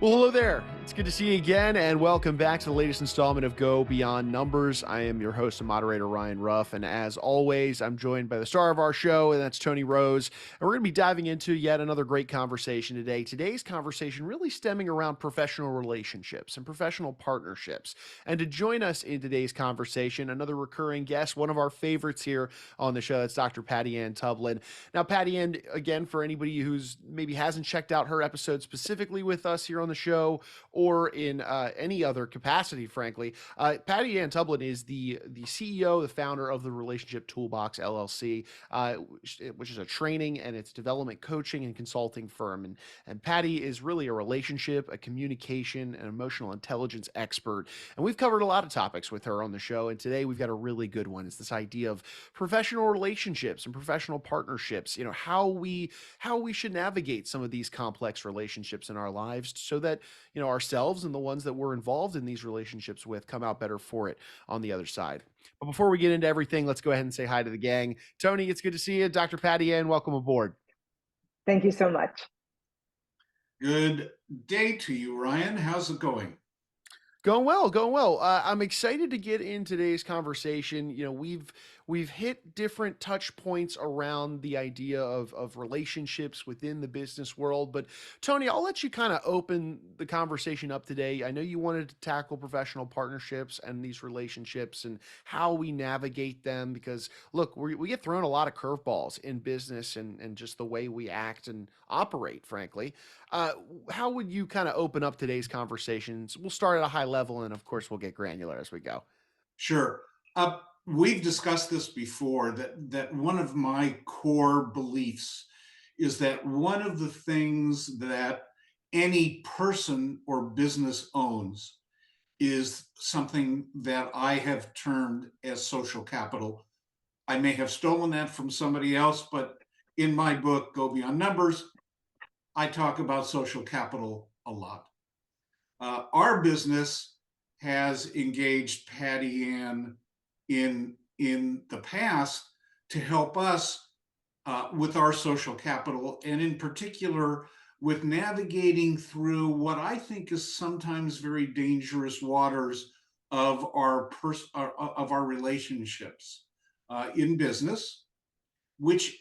Well, hello there. It's good to see you again, and welcome back to the latest installment of Go Beyond Numbers. I am your host and moderator, Ryan Ruff, and as always, I'm joined by the star of our show, and that's Tony Rose. And we're going to be diving into yet another great conversation today. Today's conversation really stemming around professional relationships and professional partnerships. And to join us in today's conversation, another recurring guest, one of our favorites here on the show, that's Dr. Ann Tublin. Now, Ann, again, for anybody who's maybe hasn't checked out her episode specifically with us here on the show or in any other capacity, frankly, Ann Tublin is the CEO, the founder of the Relationship Toolbox LLC, which is a training and it's development coaching and consulting firm. And Patty is really a relationship, a communication, and emotional intelligence expert. And we've covered a lot of topics with her on the show. And today we've got a really good one. It's this idea of professional relationships and professional partnerships. You know, how we should navigate some of these complex relationships in our lives so that, you know, ourselves and the ones that we're involved in these relationships with come out better for it on the other side. But before we get into everything, let's go ahead and say hi to the gang. Tony, it's good to see you. Dr. Ann, welcome aboard. Thank you so much. Good day to you, Ryan. How's it going? Going well. I'm excited to get in today's conversation. You know, we've hit different touch points around the idea of relationships within the business world. But Tony, I'll let you kind of open the conversation up today. I know you wanted to tackle professional partnerships and these relationships and how we navigate them, because look, we get thrown a lot of curveballs in business and just the way we act and operate, frankly. How would you kind of open up today's conversations? We'll start at a high level, and of course, we'll get granular as we go. Sure. We've discussed this before, that one of my core beliefs is that one of the things that any person or business owns is something that I have termed as social capital. I may have stolen that from somebody else, but in my book, Go Beyond Numbers, I talk about social capital a lot. Our business has engaged Ann in the past to help us with our social capital, and in particular with navigating through what I think is sometimes very dangerous waters of our relationships in business, which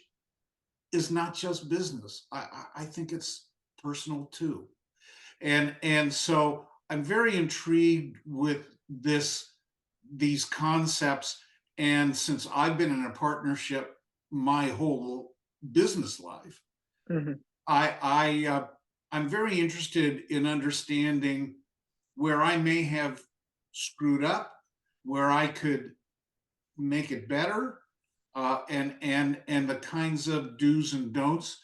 is not just business. I think it's personal too. And so I'm very intrigued with these concepts. And since I've been in a partnership my whole business life, Mm-hmm. I'm very interested in understanding where I may have screwed up, where I could make it better, and the kinds of do's and don'ts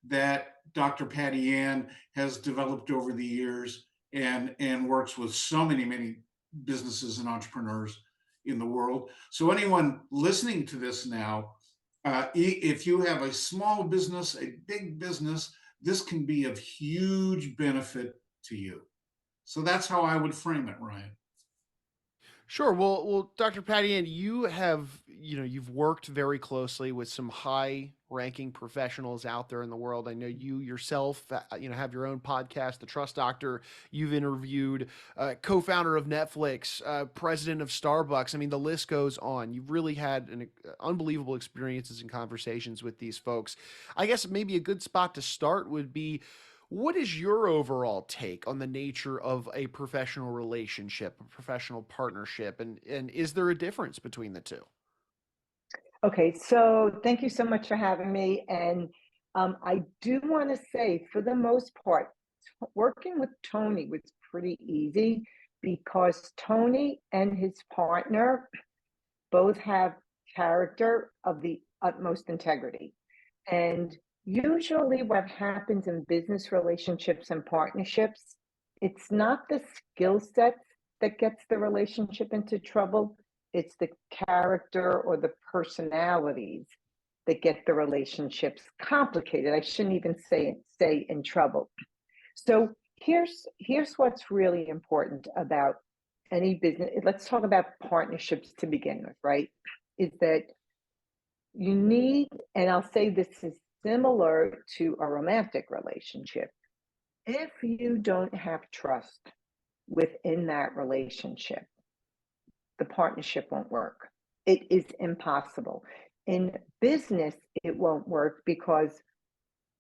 that Dr. Ann has developed over the years and works with so many businesses and entrepreneurs in the world. So anyone listening to this now, if you have a small business, a big business, this can be of huge benefit to you. So that's how I would frame it, Ryan. Sure. Well, Dr. Ann, you've worked very closely with some high-ranking professionals out there in the world. I know you yourself, have your own podcast, The Trust Doctor. You've interviewed co-founder of Netflix, president of Starbucks. I mean, the list goes on. You've really had unbelievable experiences and conversations with these folks. I guess maybe a good spot to start would be, what is your overall take on the nature of a professional relationship, a professional partnership, and is there a difference between the two? Okay, so thank you so much for having me. And I do want to say, for the most part, working with Tony was pretty easy because Tony and his partner both have character of the utmost integrity. And usually what happens in business relationships and partnerships, it's not the skill set that gets the relationship into trouble, it's the character or the personalities that get the relationships complicated. I shouldn't even say in trouble. So here's what's really important about any business. Let's talk about partnerships to begin with, right? Is that you need, and I'll say this is similar to a romantic relationship, If you don't have trust within that relationship, the partnership won't work. It is impossible. In business, it won't work because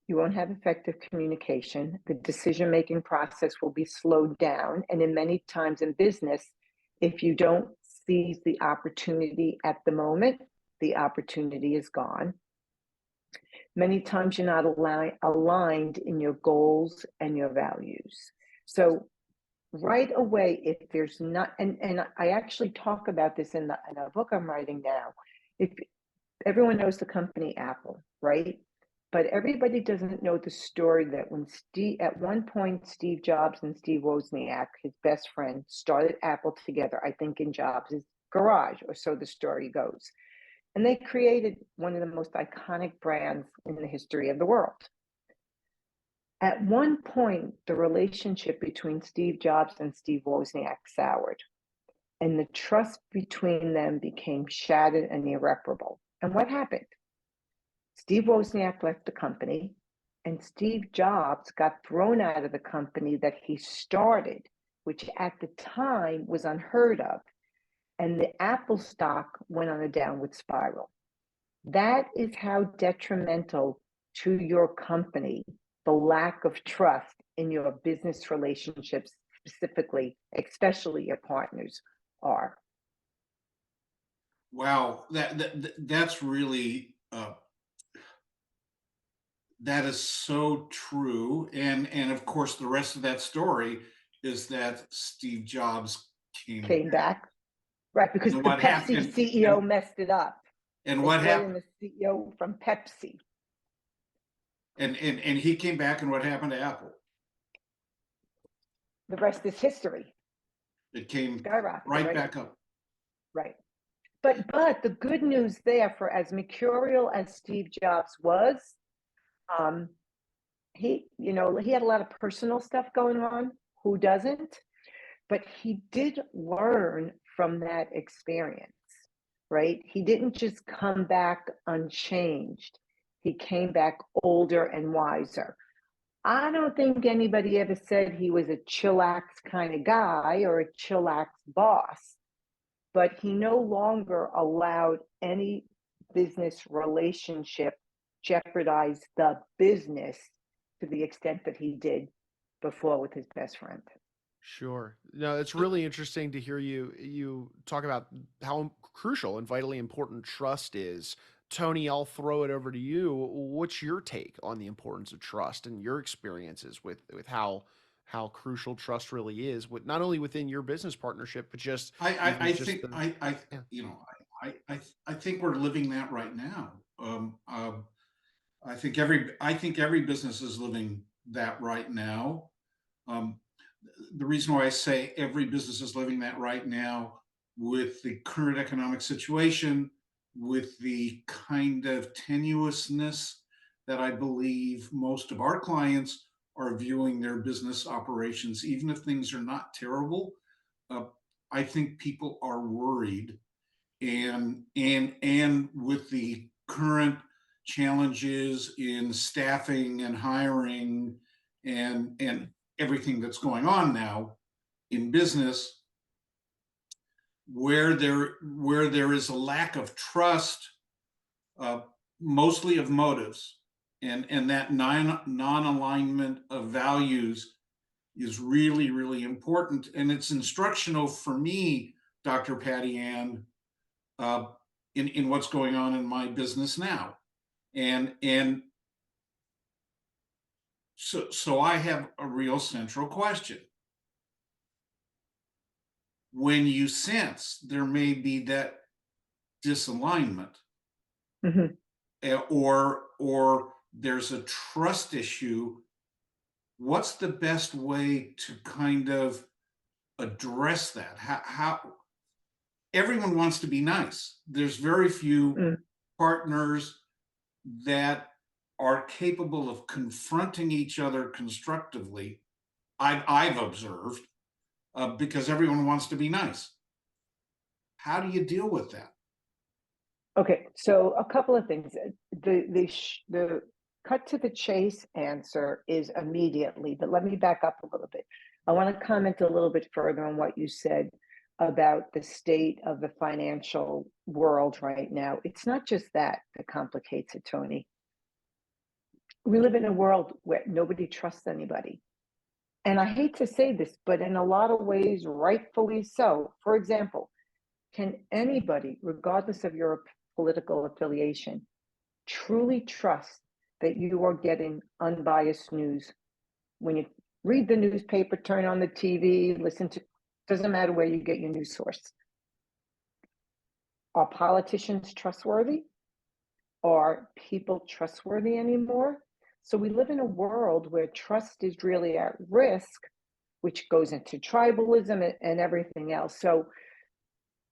you won't have effective communication. The decision-making process will be slowed down. And in many times in business, if you don't seize the opportunity at the moment, the opportunity is gone. Many times you're not aligned in your goals and your values. So right away, if there's not, and I actually talk about this in a book I'm writing now. If everyone knows the company Apple, right? But everybody doesn't know the story that at one point, Steve Jobs and Steve Wozniak, his best friend, started Apple together, I think in Jobs' garage, or so the story goes. And they created one of the most iconic brands in the history of the world. At one point, the relationship between Steve Jobs and Steve Wozniak soured, and the trust between them became shattered and irreparable. And what happened? Steve Wozniak left the company, and Steve Jobs got thrown out of the company that he started, which at the time was unheard of. And the Apple stock went on a downward spiral. That is how detrimental to your company the lack of trust in your business relationships, specifically, especially your partners, are. Wow, that's really that is so true. And of course, the rest of that story is that Steve Jobs Came back, right? Because and the what Pepsi happened, CEO messed it up. and They what brought in happened, the CEO from Pepsi. and he came back, and what happened to Apple? The rest is history. It came Skyrocketed, right right? back up. Right. But the good news there, for as mercurial as Steve Jobs was, he had a lot of personal stuff going on. Who doesn't? But he did learn from that experience, right? He didn't just come back unchanged. He came back older and wiser. I don't think anybody ever said he was a chillax kind of guy or a chillax boss, but he no longer allowed any business relationship jeopardize the business to the extent that he did before with his best friend. Sure. No, it's really interesting to hear you talk about how crucial and vitally important trust is. Tony, I'll throw it over to you. What's your take on the importance of trust and your experiences with how crucial trust really is, with not only within your business partnership, but just even I just think the yeah. I think we're living that right now. I think every business is living that right now. Um, the reason why I say every business is living that right now, with the current economic situation, with the kind of tenuousness that I believe most of our clients are viewing their business operations, even if things are not terrible, uh, I think people are worried, and with the current challenges in staffing and hiring and everything that's going on now in business, where there is a lack of trust, uh, mostly of motives, and that non-alignment of values is really, really important. And it's instructional for me, Dr. Patty Ann, uh, in what's going on in my business now. And so I have a real central question. When you sense there may be that disalignment, Mhm. or there's a trust issue, what's the best way to kind of address that? How everyone wants to be nice. There's very few Mm. partners that are capable of confronting each other constructively. I've observed, because everyone wants to be nice. How do you deal with that? Okay, so a couple of things. The cut to the chase answer is immediately, but let me back up a little bit. I want to comment a little bit further on what you said about the state of the financial world right now. It's not just that complicates it, Tony. We live in a world where nobody trusts anybody. And I hate to say this, but in a lot of ways, rightfully so. For example, can anybody, regardless of your political affiliation, truly trust that you are getting unbiased news? When you read the newspaper, turn on the TV, listen to, doesn't matter where you get your news source. Are politicians trustworthy? Are people trustworthy anymore? So we live in a world where trust is really at risk, which goes into tribalism and everything else. So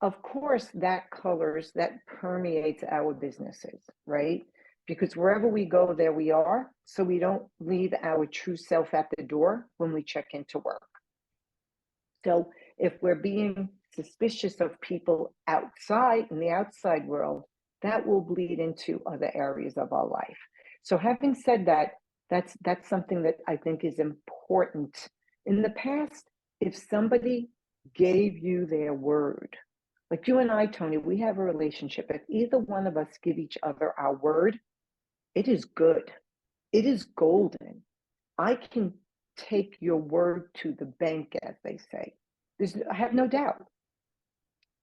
of course that colors, that permeates our businesses, right? Because wherever we go, there we are. So we don't leave our true self at the door when we check into work. So if we're being suspicious of people outside in the outside world, that will bleed into other areas of our life. So having said that, that's something that I think is important. In the past, if somebody gave you their word, like you and I, Tony, we have a relationship. If either one of us give each other our word, it is good. It is golden. I can take your word to the bank, as they say. I have no doubt.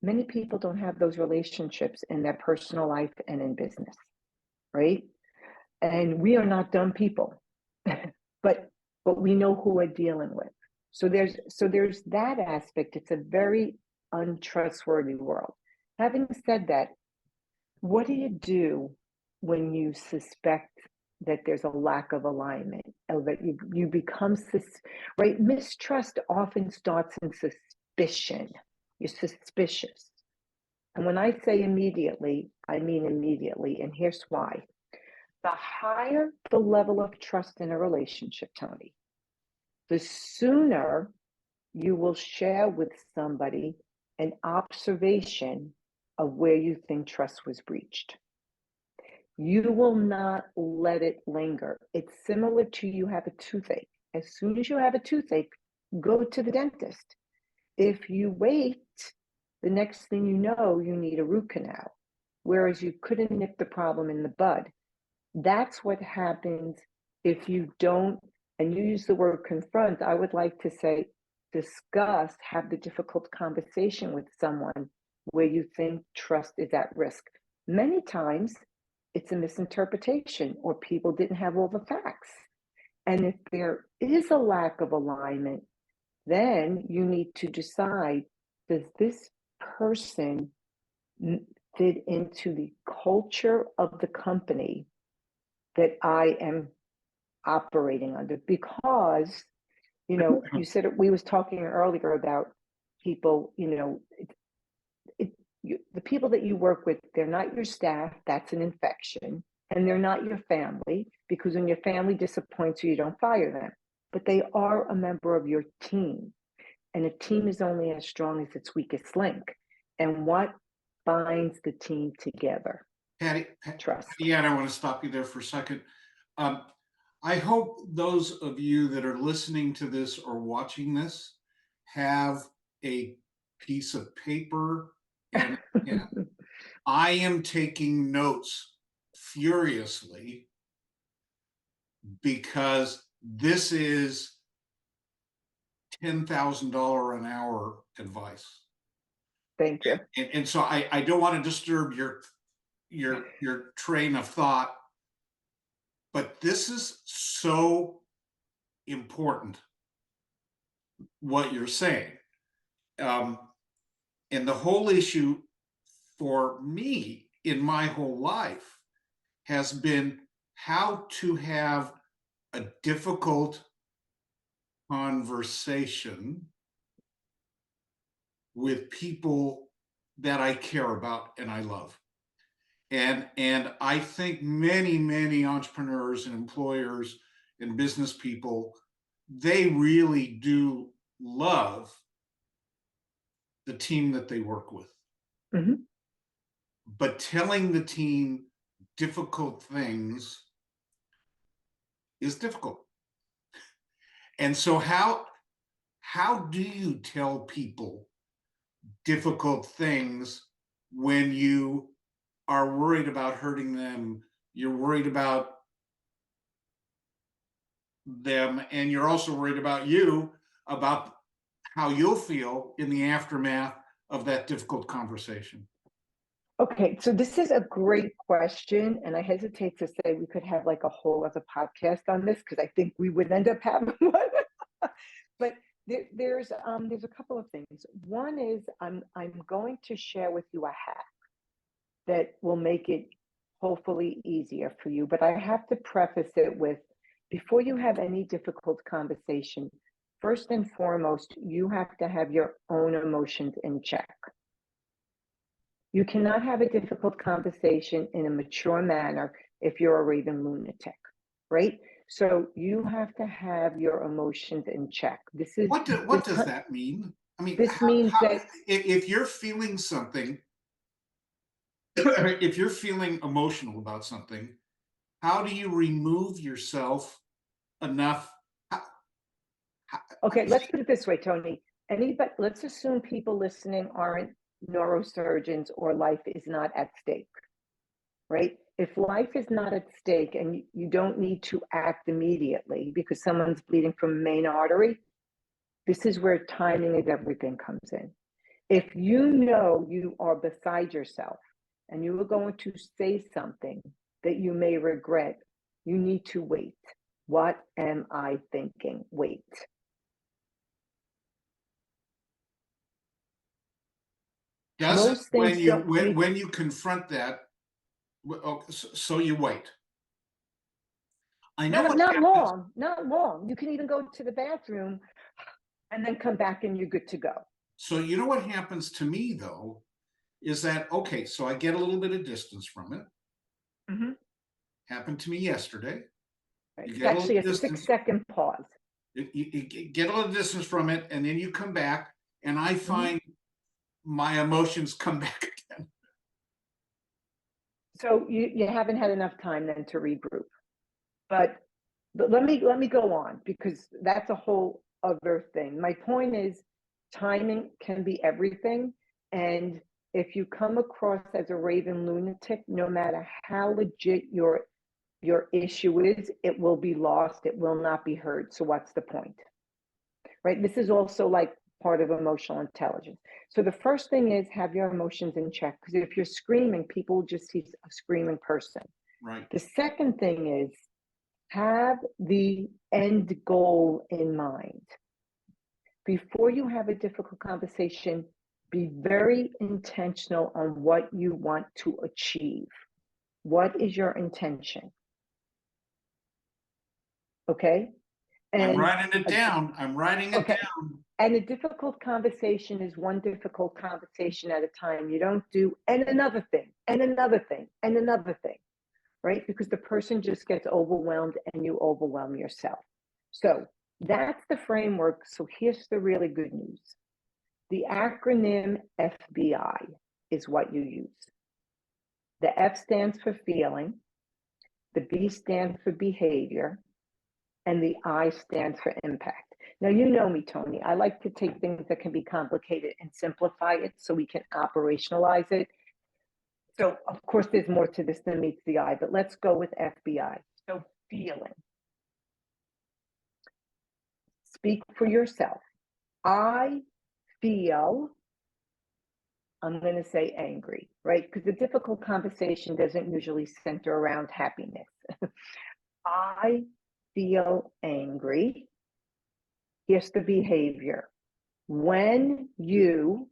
Many people don't have those relationships in their personal life and in business, right? And we are not dumb people, but we know who we're dealing with. So there's that aspect. It's a very untrustworthy world. Having said that, what do you do when you suspect that there's a lack of alignment, or that you become right? Mistrust often starts in suspicion. You're suspicious. And when I say immediately, I mean immediately. And here's why. The higher the level of trust in a relationship, Tony, the sooner you will share with somebody an observation of where you think trust was breached. You will not let it linger. It's similar to you have a toothache. As soon as you have a toothache, go to the dentist. If you wait, the next thing you know, you need a root canal, whereas you couldn't nip the problem in the bud. That's what happens if you don't, and you use the word confront. I would like to say discuss, have the difficult conversation with someone where you think trust is at risk. Many times it's a misinterpretation, or people didn't have all the facts. And if there is a lack of alignment, then you need to decide, does this person fit into the culture of the company that I am operating under? Because, you said we was talking earlier about people, the people that you work with, they're not your staff, that's an infection, and they're not your family, because when your family disappoints you, you don't fire them, but they are a member of your team. And a team is only as strong as its weakest link. And what binds the team together? Patty, Trust. yeah, and I want to stop you there for a second. I hope those of you that are listening to this or watching this have a piece of paper and a pen. I am taking notes furiously because this is $10,000 an hour advice. Thank you. And so I don't want to disturb your train of thought, but this is so important, what you're saying. And the whole issue for me in my whole life has been how to have a difficult conversation with people that I care about and I love. And I think many entrepreneurs and employers and business people, they really do love the team that they work with. Mm-hmm. But telling the team difficult things is difficult. And so how do you tell people difficult things when you are worried about hurting them, you're worried about them, and you're also worried about you, about how you'll feel in the aftermath of that difficult conversation? Okay, so this is a great question, and I hesitate to say we could have like a whole other podcast on this because I think we would end up having one. But there's a couple of things. One is I'm going to share with you a hack that will make it hopefully easier for you. But I have to preface it with, before you have any difficult conversation, first and foremost, you have to have your own emotions in check. You cannot have a difficult conversation in a mature manner if you're a raving lunatic, right? So you have to have your emotions in check. What does that mean? I mean, This means that if you're feeling something, if you're feeling emotional about something, how do you remove yourself enough? How, okay, let's put it this way, Tony. Anybody, let's assume people listening aren't neurosurgeons or life is not at stake, right? If life is not at stake and you don't need to act immediately because someone's bleeding from a main artery, this is where timing is everything comes in. If you know you are beside yourself and you are going to say something that you may regret, you need to wait. What am I thinking? Wait. doesn't Most things don't need. when you confront that, so you wait. I know what Not happens. long, not long. You can even go to the bathroom and then come back and you're good to go. So you know what happens to me though is that, okay, so I get a little bit of distance from it. Mm-hmm. Happened to me yesterday. Right. You It's get a little actually a distance. 6-second pause. You get a little distance from it, and then you come back, and I Mm-hmm. find my emotions come back again. So you haven't had enough time then to regroup. But let me go on because that's a whole other thing. My point is timing can be everything. And if you come across as a raving lunatic, no matter how legit your issue is, it will be lost. It will not be heard. So what's the point? Right? This is also like part of emotional intelligence. So the first thing is have your emotions in check, because if you're screaming, people just see a screaming person. Right. The second thing is have the end goal in mind. Before you have a difficult conversation, be very intentional on what you want to achieve. What is your intention? Okay? I'm And writing it down. I'm writing it okay. down. And a difficult conversation is one difficult conversation at a time. You don't do and another thing, and another thing, and another thing, right? Because the person just gets overwhelmed and you overwhelm yourself. So that's the framework. So here's the really good news. The acronym FBI is what you use. The F stands for feeling, the B stands for behavior, and the I stands for impact. Now, you know me, Tony. I like to take things that can be complicated and simplify it so we can operationalize it. So, of course, there's more to this than meets the eye, but let's go with FBI. So, feeling. Speak for yourself. I feel, I'm going to say angry, right? Because the difficult conversation doesn't usually center around happiness. I feel angry. Here's the behavior. When you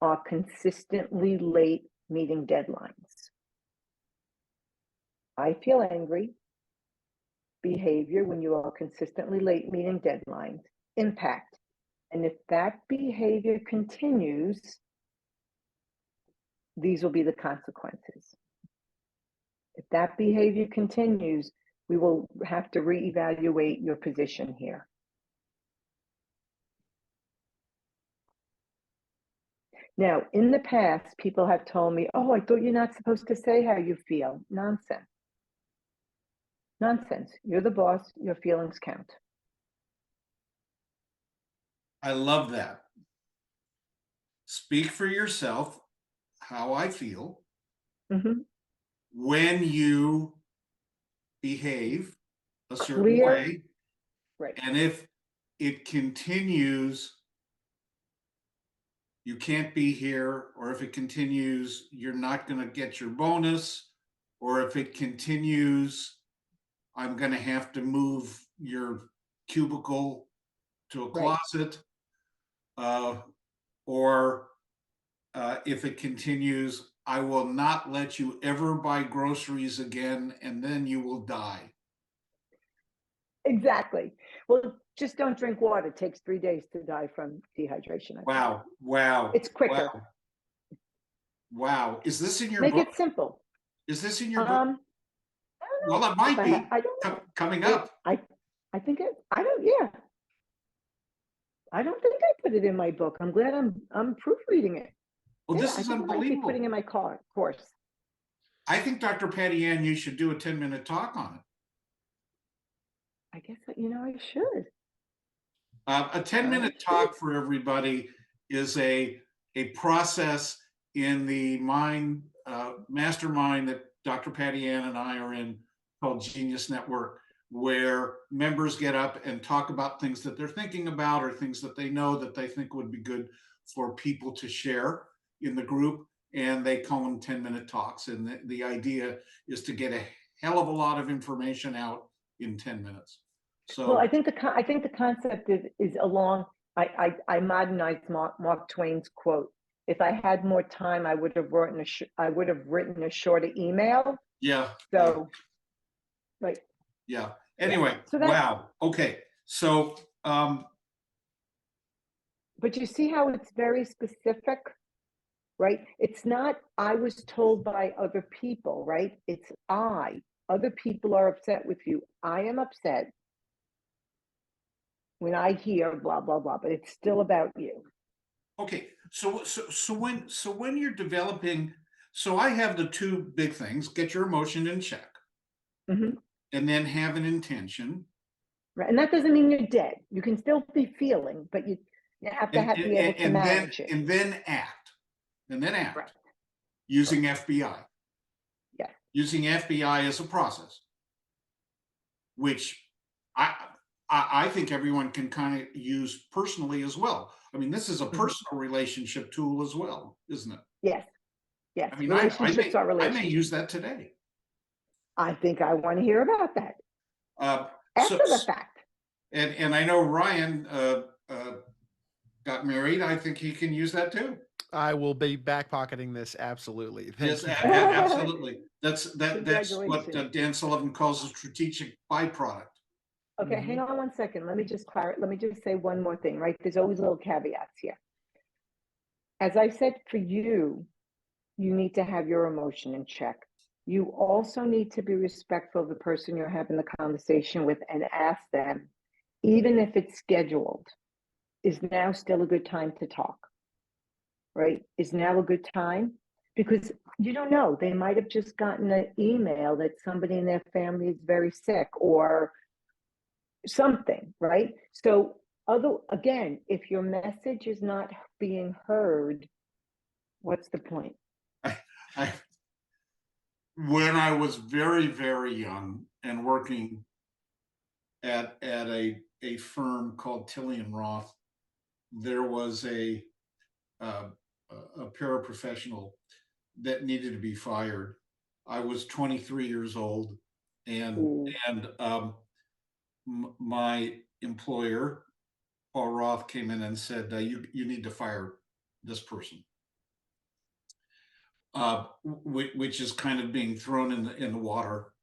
are consistently late meeting deadlines. I feel angry. Behavior when you are consistently late meeting deadlines. Impact. And if that behavior continues, these will be the consequences. If that behavior continues, we will have to reevaluate your position here. Now, in the past, people have told me, oh, I thought you're not supposed to say how you feel. Nonsense. Nonsense. You're the boss. Your feelings count. I love that. Speak for yourself, how I feel. Mm-hmm. When you behave a certain Clear. way, Right. and if it continues, you can't be here, or if it continues, you're not going to get your bonus, or if it continues, I'm going to have to move your cubicle to a Right. closet, or if it continues, I will not let you ever buy groceries again, and then you will die. Exactly. Well, just don't drink water. It takes 3 days to die from dehydration. Wow, wow, It's quicker. wow, wow. Is this in your Make book? it simple. Is this in your book? I don't know. Well, it might be I don't know. coming up. I think it. I don't. Yeah. I don't think I put it in my book. I'm glad I'm proofreading it. Well, Yeah, this I is think I might be putting unbelievable. in my course. I think, Dr. Patty Ann, you should do a 10-minute talk on it. I guess I should. A 10-minute talk for everybody is a process in the mastermind that Dr. Patty Ann and I are in, called Genius Network, where members get up and talk about things that they're thinking about, or things that they know that they think would be good for people to share in the group, and they call them 10-minute talks. And the idea is to get a hell of a lot of information out in 10 minutes. So, Well, I think the concept is along. I modernized Mark Twain's quote. If I had more time, I would have written a shorter email. yeah. So, right. Yeah. Anyway, So wow. Okay. So, but you see how it's very specific, right? It's not, I was told by other people, right? It's other people are upset with you. I am upset when I hear blah, blah, blah, but it's still about you. okay. So when you're developing, so I have the two big things: get your emotion in check, Mm-hmm. and then have an intention. Right. And that doesn't mean you're dead. You can still be feeling, but you have to be able to manage it. And then act. Right. Using FBI. Yeah. Using FBI as a process, which I think everyone can kind of use personally as well. I mean, this is a personal relationship tool as well, isn't it? Yes. Yes. I mean, Relationships are relationships. I may use that today. I think I want to hear about that So, after the fact. and I know Ryan got married. I think he can use that too. I will be back pocketing this. Absolutely. Thank you. Absolutely. That's what Congratulations. Dan Sullivan calls a strategic byproduct. Okay, hang on 1 second. Let me just say one more thing, right? There's always little caveats here. As I said, for you, you need to have your emotion in check. You also need to be respectful of the person you're having the conversation with and ask them, even if it's scheduled, is now still a good time to talk? Right? Is now a good time? Because you don't know, they might have just gotten an email that somebody in their family is very sick or something, right? So again, if your message is not being heard, what's the point? When I was very, very young and working at a firm called Tilly and Roth, there was a paraprofessional that needed to be fired. I was 23 years old, and my employer, Paul Roth, came in and said, "You need to fire this person," which is kind of being thrown in the water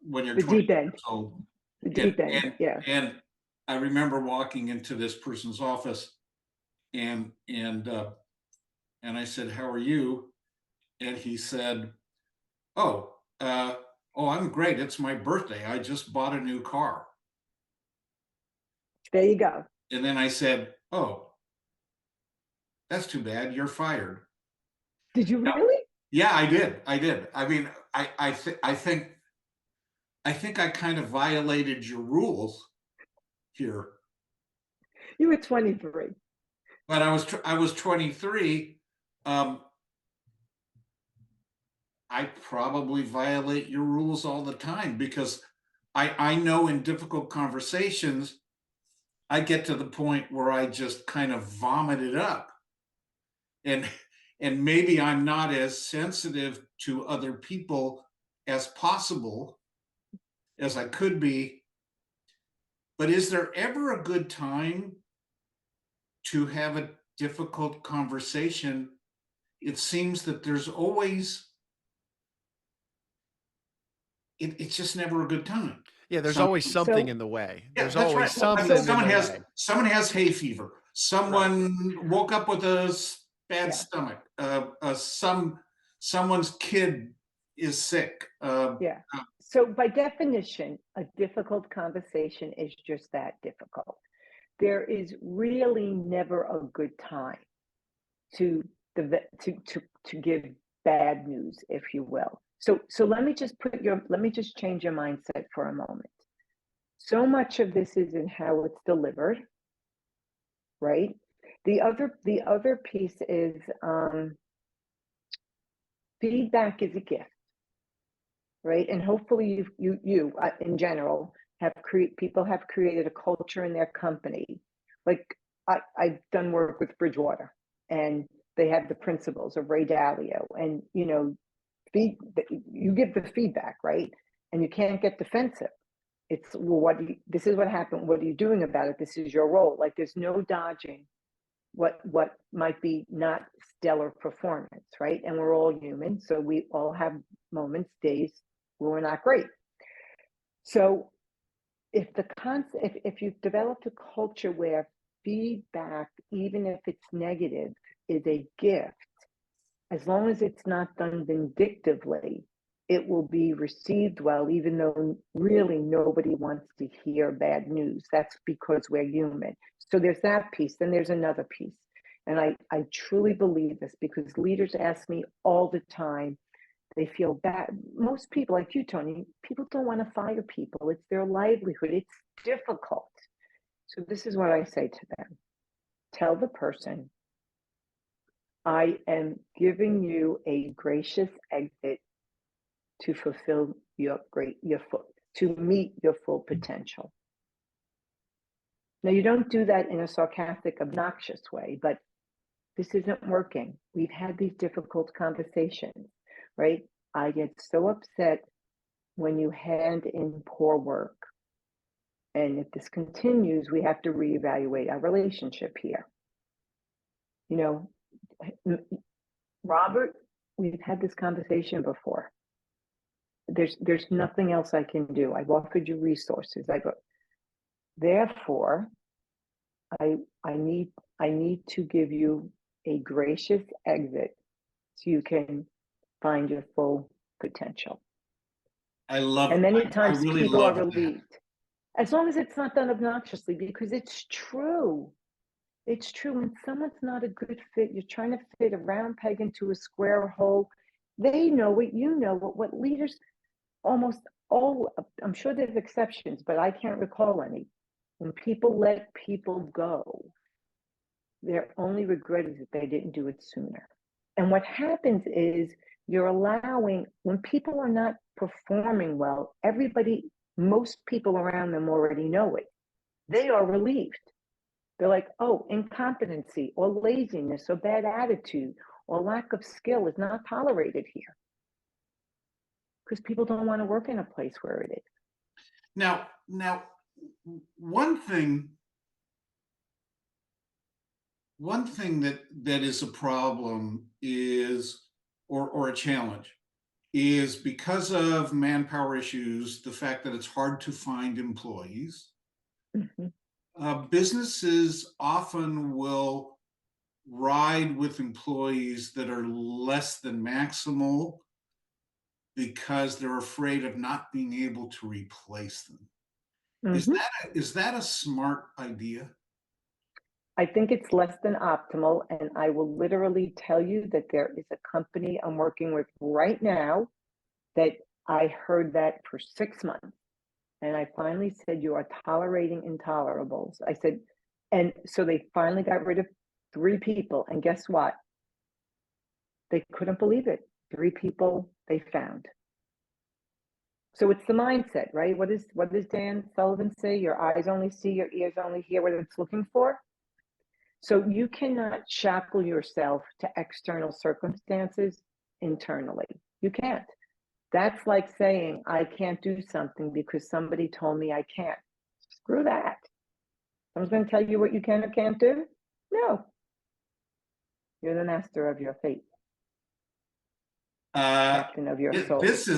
when you're 20 years old. The deep end, yeah. And I remember walking into this person's office, and I said, "How are you?" And he said, "Oh, I'm great. It's my birthday. I just bought a new car." There you go. And then I said, "Oh, that's too bad. You're fired." Did you really? Yeah, I did. I mean, I think I think I kind of violated your rules here, You were 23. but I was 23. Um, I probably violate your rules all the time because I know in difficult conversations, I get to the point where I just kind of vomit it up. And and maybe I'm not as sensitive to other people as possible as I could be. But is there ever a good time to have a difficult conversation? It seems that there's always it's just never a good time. Yeah, there's Some always something So, in the way. Yeah, There's that's always right. something in so the way. Someone has hay fever. Right. Someone woke up with a bad yeah, stomach. Someone's kid is sick. yeah. So by definition, a difficult conversation is just that, difficult. There is really never a good time to to give bad news, if you will. So let me just change your mindset for a moment. So much of this is in how it's delivered, right? The other piece is, feedback is a gift, right? And hopefully in general people have created a culture in their company. Like, I've done work with Bridgewater, and they have the principles of Ray Dalio, and you give the feedback, right? And you can't get defensive. It's, well, this is what happened. What are you doing about it? This is your role. Like, there's no dodging what might be not stellar performance, right? And we're all human, so we all have moments, days where we're not great. So if you've developed a culture where feedback, even if it's negative, is a gift, as long as it's not done vindictively, it will be received well, even though really nobody wants to hear bad news. That's because we're human. So there's that piece. Then there's another piece. And I truly believe this, because leaders ask me all the time. They feel bad. Most people, like you, Tony, people don't want to fire people. It's their livelihood. It's difficult. So this is what I say to them. Tell the person, I am giving you a gracious exit to fulfill to meet your full potential. Now, you don't do that in a sarcastic, obnoxious way, but this isn't working. We've had these difficult conversations, right? I get so upset when you hand in poor work. And if this continues, we have to reevaluate our relationship here. You know, Robert, we've had this conversation before. There's nothing else I can do. I've offered you resources. Therefore, I need to give you a gracious exit so you can find your full potential. And many I times really people are love that. relieved, as long as it's not done obnoxiously, because it's true. It's true. When someone's not a good fit, you're trying to fit a round peg into a square hole. They know it, you know it. What leaders almost all, I'm sure there's exceptions, but I can't recall any. When people let people go, their only regret is that they didn't do it sooner. And what happens is, you're allowing, when people are not performing well, most people around them already know it. They are relieved. They're like, oh, incompetency or laziness or bad attitude or lack of skill is not tolerated here, because people don't want to work in a place where it is. Now, one thing that is a problem is, or a challenge, is because of manpower issues, the fact that it's hard to find employees. Mhm. Businesses often will ride with employees that are less than maximal because they're afraid of not being able to replace them. Mhm. Is that a smart idea? I think it's less than optimal, and I will literally tell you that there is a company I'm working with right now that I heard that for 6 months. And I finally said, you are tolerating intolerables. I said, and so they finally got rid of 3 people. And guess what? They couldn't believe it. 3 people they found. So it's the mindset, right? What does Dan Sullivan say? Your eyes only see, your ears only hear what it's looking for. So you cannot shackle yourself to external circumstances internally. You can't. That's like saying, I can't do something because somebody told me I can't. Screw that. Someone's going to tell you what you can or can't do? No. You're the master of your fate, captain of your soul. This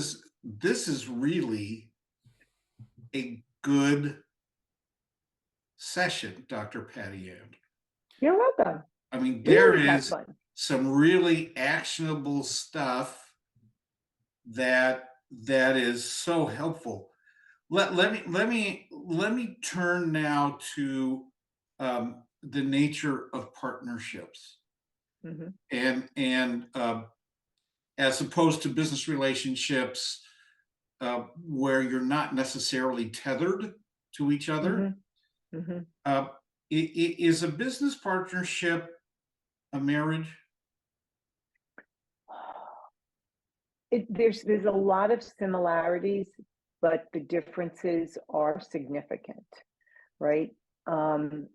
is really a good session, Dr. Patty Ann. You're welcome. I mean, We there always have is fun. some really actionable stuff that is so helpful. Let me turn now to the nature of partnerships, Mhm. and as opposed to business relationships where you're not necessarily tethered to each other. Mhm. Mhm. Is a business partnership a marriage? There's a lot of similarities, but the differences are significant, right? Um,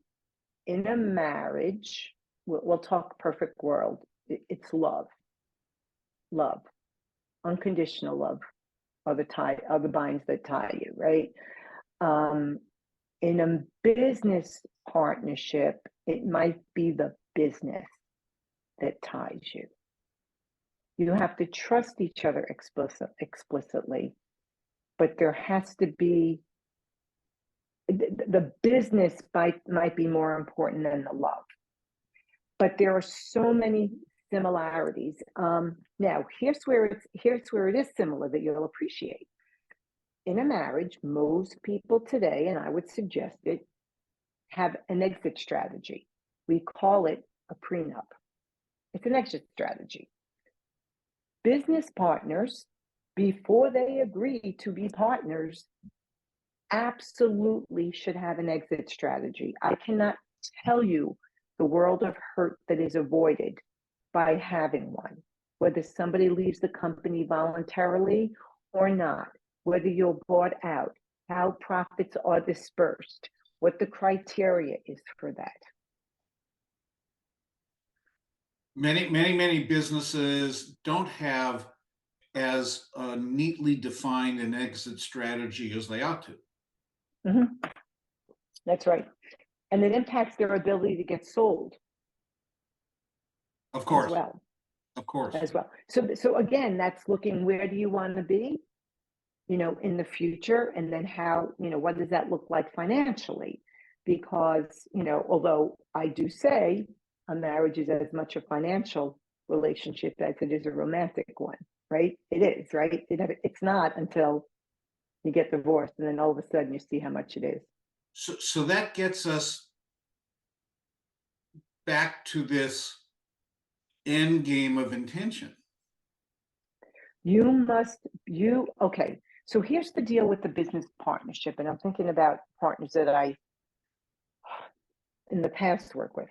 in a marriage, we'll talk perfect world. It's love, love, unconditional love are the binds that tie you, right? Um, in a business partnership, it might be the business that ties you. You have to trust each other explicitly, but there has to be the business might be more important than the love. But there are so many similarities. Now, here's where it is similar that you'll appreciate. In a marriage, most people today, and I would suggest it, have an exit strategy. We call it a prenup. It's an exit strategy. Business partners, before they agree to be partners, absolutely should have an exit strategy. I cannot tell you the world of hurt that is avoided by having one, whether somebody leaves the company voluntarily or not, whether you're bought out, how profits are dispersed, what the criteria is for that. Many businesses don't have as neatly defined an exit strategy as they ought to. Mm-hmm. That's right. And it impacts their ability to get sold. Of course. As well. Of course. As well. So again, that's looking, where do you want to be, in the future? And then how, what does that look like financially? Because, although I do say a marriage is as much a financial relationship as it is a romantic one, right? It is, right? It's not until you get divorced and then all of a sudden you see how much it is. So that gets us back to this end game of intention. Okay. So here's the deal with the business partnership. And I'm thinking about partners that I, in the past, work with.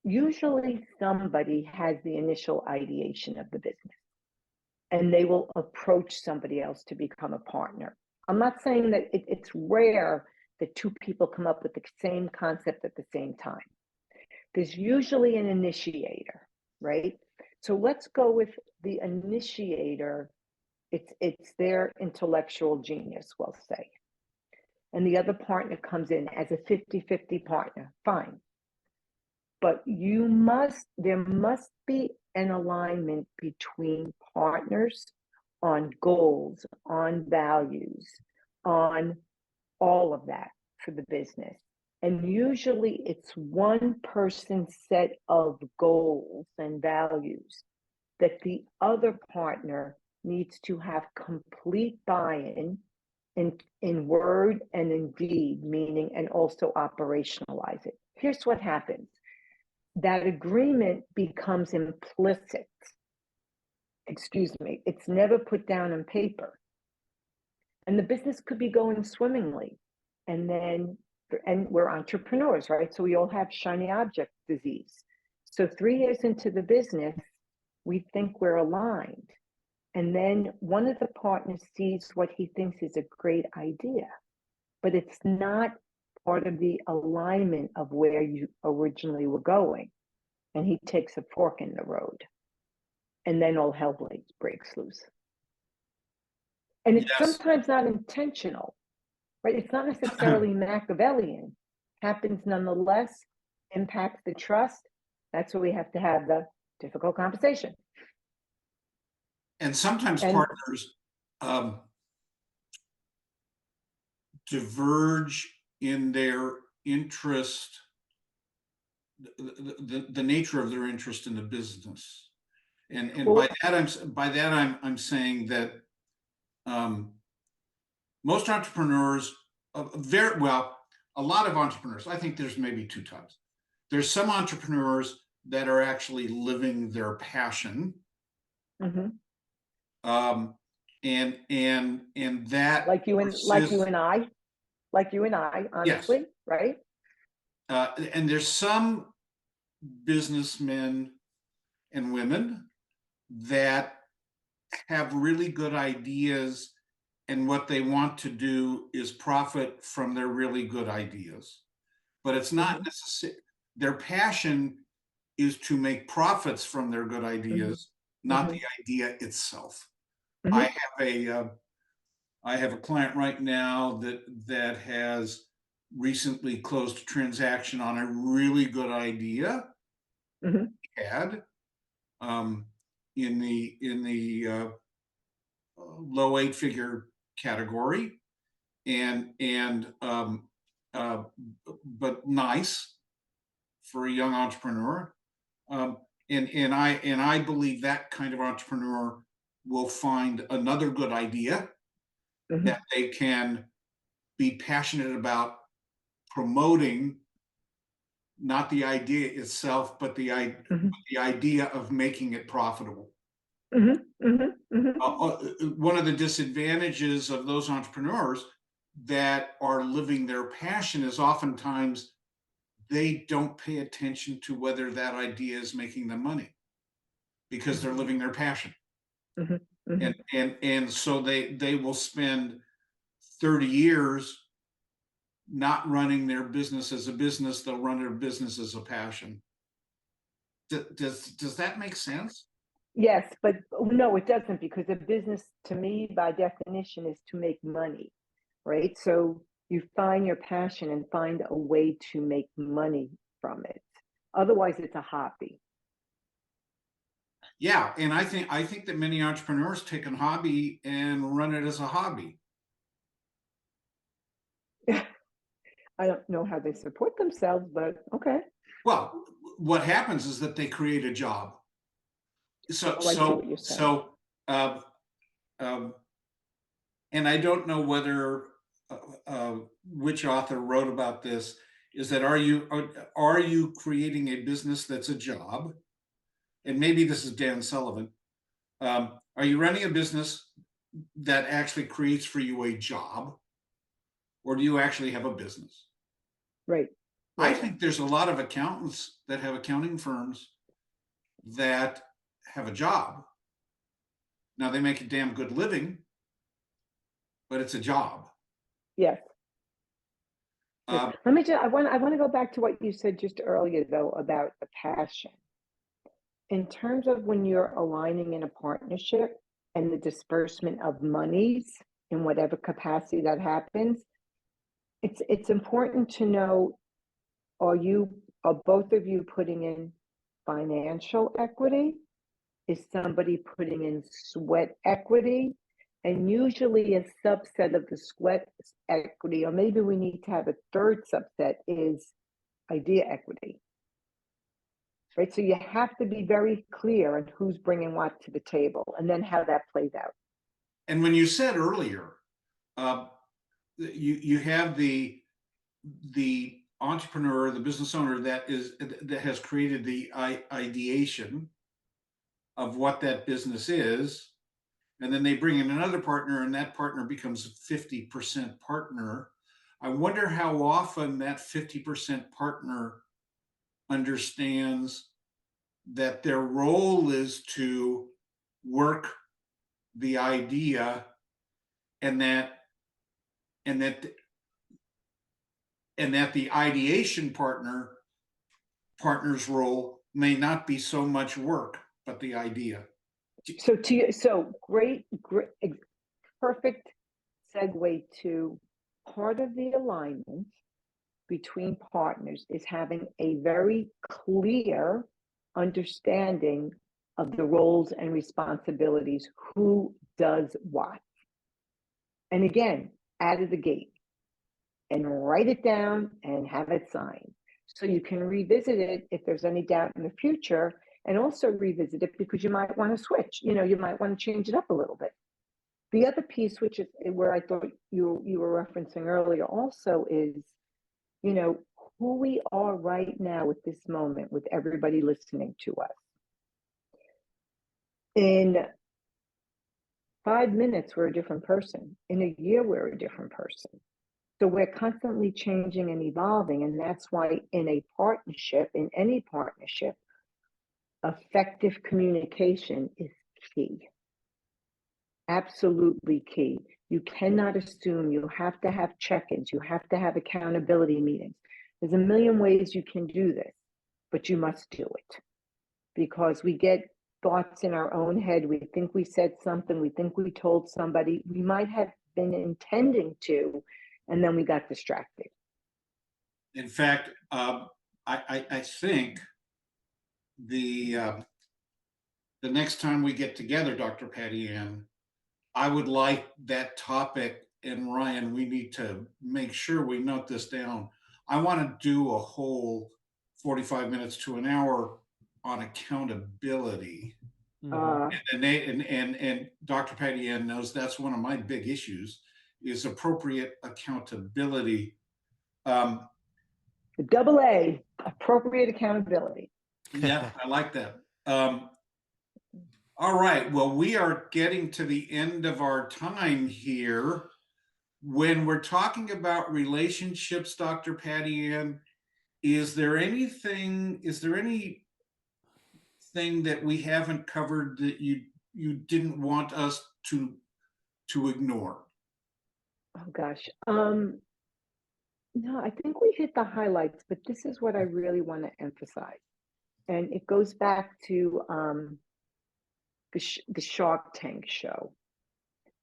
Usually somebody has the initial ideation of the business and they will approach somebody else to become a partner. I'm not saying that it's rare that 2 people come up with the same concept at the same time. There's usually an initiator, right? So let's go with the initiator. It's their intellectual genius, we'll say. And the other partner comes in as a 50-50 partner. Fine. But there must be an alignment between partners on goals, on values, on all of that for the business. And usually it's one person's set of goals and values that the other partner needs to have complete buy-in in word and in deed, meaning, and also operationalize it. Here's what happens. That agreement becomes implicit. excuse me, it's never put down on paper. And the business could be going swimmingly. And we're entrepreneurs, right? So we all have shiny object disease. So 3 years into the business, we think we're aligned. And then one of the partners sees what he thinks is a great idea, but it's not part of the alignment of where you originally were going. And he takes a fork in the road. And then all hell breaks loose. And it's Yes. sometimes not intentional, right? It's not necessarily Machiavellian. Happens nonetheless, impacts the trust. That's where we have to have the difficult conversation. And sometimes partners diverge in their interest, the nature of their interest in the business. And well, by that I'm saying that most entrepreneurs, a lot of entrepreneurs, I think there's maybe two types. There's some entrepreneurs that are actually living their passion. Mm-hmm. And that, like you and I, honestly, yes. Right? And there's some businessmen and women that have really good ideas, and what they want to do is profit from their really good ideas. But it's not necessary. Their passion is to make profits from their good ideas, not the idea itself. I have a client right now that has recently closed a transaction on a really good idea he had in the low 8-figure category, but nice for a young entrepreneur. And I believe that kind of entrepreneur will find another good idea that they can be passionate about promoting, not the idea itself, but the idea of making it profitable. One of the disadvantages of those entrepreneurs that are living their passion is oftentimes they don't pay attention to whether that idea is making them money, because they're living their passion. And so they will spend 30 years not running their business as a business. They'll run their business as a passion. Does that make sense? Yes, but no, it doesn't, because a business, to me, by definition, is to make money, right? So you find your passion and find a way to make money from it. Otherwise, it's a hobby. Yeah, and I think that many entrepreneurs take a hobby and run it as a hobby. I don't know how they support themselves, but okay. Well, what happens is that they create a job. And I don't know whether which author wrote about this. Is that are you creating a business that's a job? And maybe this is Dan Sullivan. Are you running a business that actually creates for you a job, or do you actually have a business? Right. I think there's a lot of accountants that have accounting firms that have a job. Now, they make a damn good living, but it's a job. Yes. Let me just, I want to go back to what you said just earlier, though, about the passion. In terms of when you're aligning in a partnership and the disbursement of monies in whatever capacity that happens, it's important to know, are both of you putting in financial equity? Is somebody putting in sweat equity? And usually a subset of the sweat equity, or maybe we need to have a third subset, is idea equity. Right? So you have to be very clear on who's bringing what to the table, and then how that plays out. And when you said earlier, you have the entrepreneur, the business owner that has created the ideation, of what that business is, and then they bring in another partner, and that partner becomes a 50% partner. I wonder how often that 50% partner understands that their role is to work the idea, and that and that and that the ideation partner's role may not be so much work, but the idea. So great, perfect segue to part of the alignment between partners is having a very clear understanding of the roles and responsibilities, who does what. And again, out of the gate, and write it down and have it signed. So you can revisit it if there's any doubt in the future, and also revisit it because you might want to switch. You might want to change it up a little bit. The other piece, which is where I thought you were referencing earlier also, is, who we are right now at this moment with everybody listening to us. In 5 minutes, we're a different person. In a year, we're a different person. So we're constantly changing and evolving. And that's why in a partnership, in any partnership, effective communication is key. Absolutely key. You cannot assume. You have to have check-ins. You have to have accountability meetings. There's a million ways you can do this, but you must do it, because we get thoughts in our own head. We think we said something. We think we told somebody. We might have been intending to, and then we got distracted. In fact, I think the next time we get together, Dr. Patty Ann, I would like that topic, and Ryan, we need to make sure we note this down. I want to do a whole 45 minutes to an hour on accountability. And Dr. Patty Ann knows that's one of my big issues, is appropriate accountability. Double A, appropriate accountability. Yeah, I like that. All right. Well, we are getting to the end of our time here. When we're talking about relationships, Dr. Patty Ann, is there anything that we haven't covered that you didn't want us to ignore? Oh gosh. No, I think we hit the highlights, but this is what I really want to emphasize. And it goes back to the Shark Tank show.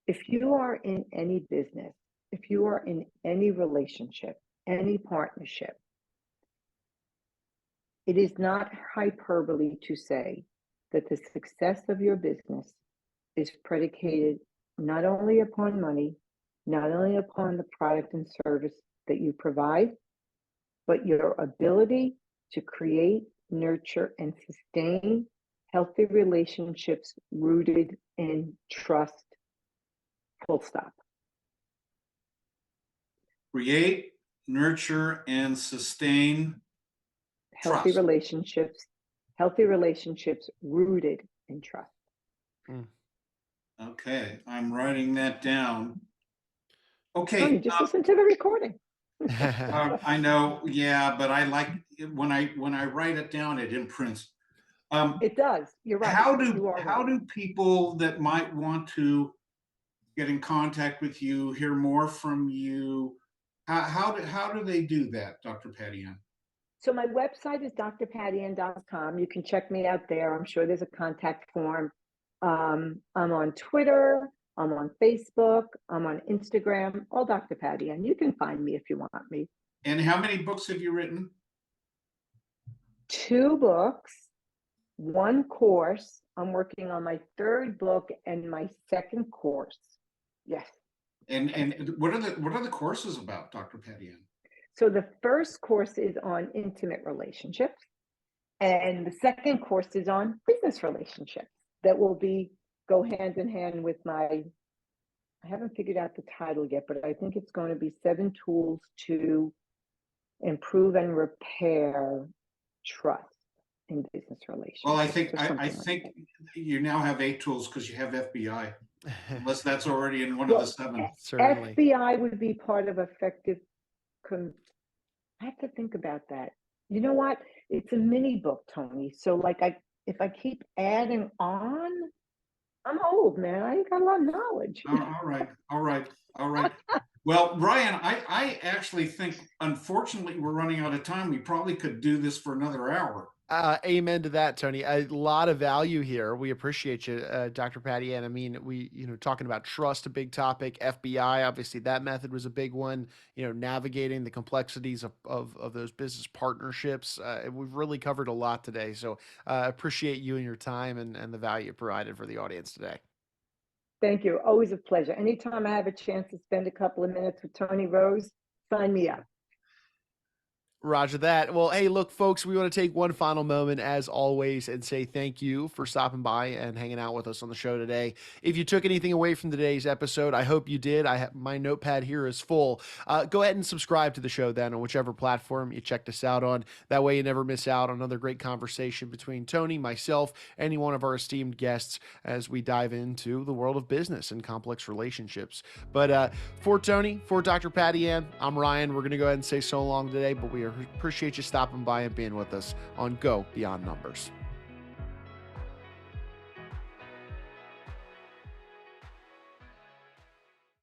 If you are in any business, if you are in any relationship, any partnership, it is not hyperbole to say that the success of your business is predicated not only upon money, not only upon the product and service that you provide, but your ability to create, nurture, and sustain healthy relationships rooted in trust. Full stop. Create, nurture, and sustain healthy relationships rooted in trust. Okay, I'm writing that down. Okay. Tony, just listen to the recording. I know, yeah, but I like when I write it down, it imprints. It does. You're right. How do people that might want to get in contact with you, hear more from you, how do they do that, Dr. Patty Ann? So my website is drpattyann.com. You can check me out there. I'm sure there's a contact form. I'm on Twitter. I'm on Facebook. I'm on Instagram. All Dr. Patty Ann. You can find me if you want me. And how many books have you written? 2 books, 1 course. I'm working on my 3rd book and my 2nd course. Yes. And what are the courses about, Dr. Patty Ann? So the first course is on intimate relationships, and the 2nd course is on business relationships. That will go hand in hand with I haven't figured out the title yet, but I think it's going to be 7 tools to improve and repair trust. in business Well, I relationships think or I something like think that. you now have 8 tools because you have FBI, unless that's already in one of the Well, 7. Certainly. FBI would be part of effective com I have to think about that. You know what? It's a mini book, Tony. So like if I keep adding on, I'm old, man. I ain't got a lot of knowledge. All right, all right, all right. Well, Ryan, I actually think, unfortunately, we're running out of time. We probably could do this for another hour. Amen to that, Tony. A lot of value here. We appreciate you, Dr. Patty Ann. I mean, talking about trust, a big topic. FBI, obviously, that method was a big one. Navigating the complexities of those business partnerships. We've really covered a lot today. So, appreciate you and your time and the value provided for the audience today. Thank you. Always a pleasure. Anytime I have a chance to spend a couple of minutes with Tony Rose, sign me up. Roger that. Well, hey, look, folks, we want to take one final moment, as always, and say thank you for stopping by and hanging out with us on the show today. If you took anything away from today's episode, I hope you did. My notepad here is full. Go ahead and subscribe to the show then on whichever platform you checked us out on. That way, you never miss out on another great conversation between Tony, myself, any one of our esteemed guests as we dive into the world of business and complex relationships. But for Tony, for Dr. Patty Ann, I'm Ryan. We're going to go ahead and say so long today, but we appreciate you stopping by and being with us on Go Beyond Numbers.